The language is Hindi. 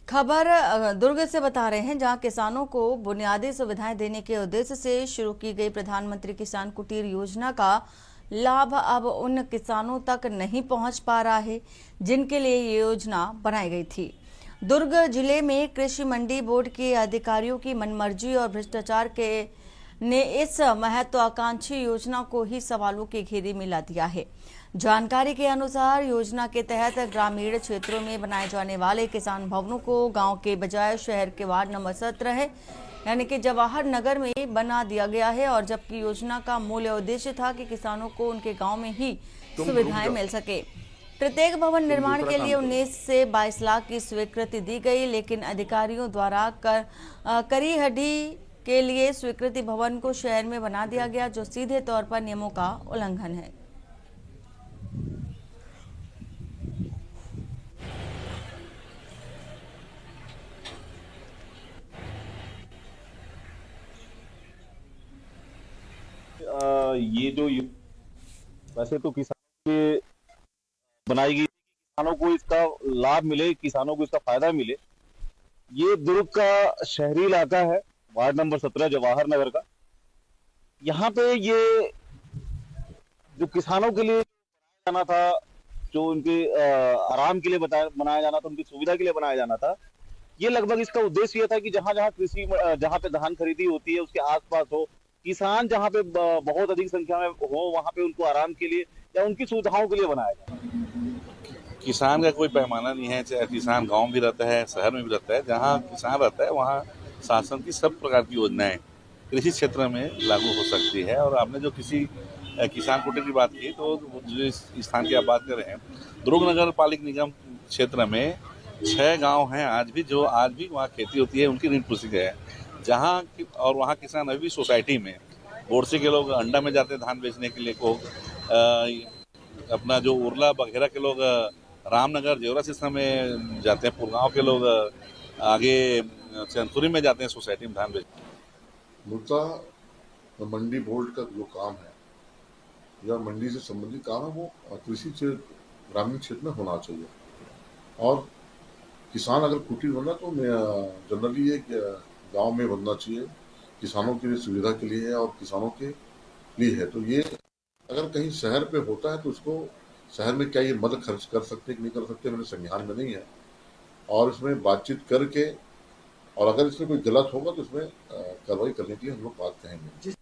खबर दुर्ग से बता रहे हैं, जहां किसानों को बुनियादी सुविधाएं देने के उद्देश्य से शुरू की गई प्रधानमंत्री किसान कुटीर योजना का लाभ अब उन किसानों तक नहीं पहुंच पा रहा है जिनके लिए ये योजना बनाई गई थी। दुर्ग जिले में कृषि मंडी बोर्ड के अधिकारियों की मनमर्जी और भ्रष्टाचार के ने इस महत्वाकांक्षी योजना को ही सवालों के घेरे में ला दिया है। जानकारी के अनुसार योजना के तहत ग्रामीण क्षेत्रों में बनाए जाने वाले किसान भवनों को गांव के बजाय शहर के वार्ड नंबर 17 है यानी कि जवाहर नगर में बना दिया गया है, और जबकि योजना का मूल उद्देश्य था कि किसानों को उनके गांव में ही सुविधाएं मिल सके। प्रत्येक भवन निर्माण के लिए 19 से 22 लाख की स्वीकृति दी गई, लेकिन अधिकारियों द्वारा करीहडी के लिए स्वीकृति भवन को शहर में बना दिया गया, जो सीधे तौर पर नियमों का उल्लंघन है। ये जो वैसे तो किसानों के बनाई गई, किसानों को इसका लाभ मिले, किसानों को इसका फायदा मिले। ये दुर्ग का शहरी इलाका है, वार्ड नंबर 17 जवाहर नगर का। यहाँ पे ये जो किसानों के लिए बनाया जाना था, जो उनके आराम के लिए बनाया जाना था, उनकी सुविधा के लिए बनाया जाना था, ये लगभग इसका उद्देश्य ये था कि जहां जहां कृषि जहां पे धान खरीदी होती है उसके आसपास हो, किसान जहां पे बहुत अधिक संख्या में हो, वहां पे उनको आराम के लिए या उनकी सुविधाओं के लिए बनाया जाए। किसान का कोई पैमाना नहीं है, चाहे किसान गांव भी रहता है, शहर में भी रहता है। जहां किसान रहता है वहां शासन की सब प्रकार की योजनाएं कृषि क्षेत्र में लागू हो सकती है। और आपने जो किसी किसान कुटीर की बात की, तो जो इस स्थान की आप बात कर रहे हैं, दुर्ग नगर पालिक निगम क्षेत्र में 6 गांव हैं आज भी वहाँ खेती होती है, उनकी ऋण पुस्तिका है जहाँ और वहाँ किसान अभी सोसाइटी में बोरसी के लोग अंडा में जाते हैं धान बेचने के लिए, को अपना जो उरला बघेरा के लोग रामनगर जेवरा सिस्टम में जाते हैं, पुरगांव के लोग आगे चंदपुरी में जाते हैं सोसाइटी में धान बेचने। मुद्दा मंडी बोर्ड का जो काम है या मंडी से संबंधित काम है, वो कृषि क्षेत्र ग्रामीण क्षेत्र में होना चाहिए। और किसान अगर कुटीर बनना तो जनरली एक गांव में बनना चाहिए, किसानों के लिए सुविधा के लिए है और किसानों के लिए है। तो ये अगर कहीं शहर पे होता है तो उसको शहर में क्या ये मद खर्च कर सकते कि नहीं कर सकते, मेरे संज्ञान में नहीं है। और इसमें बातचीत करके, और अगर इसमें कोई गलत होगा तो इसमें कार्रवाई करने के लिए हम लोग बात कहेंगे।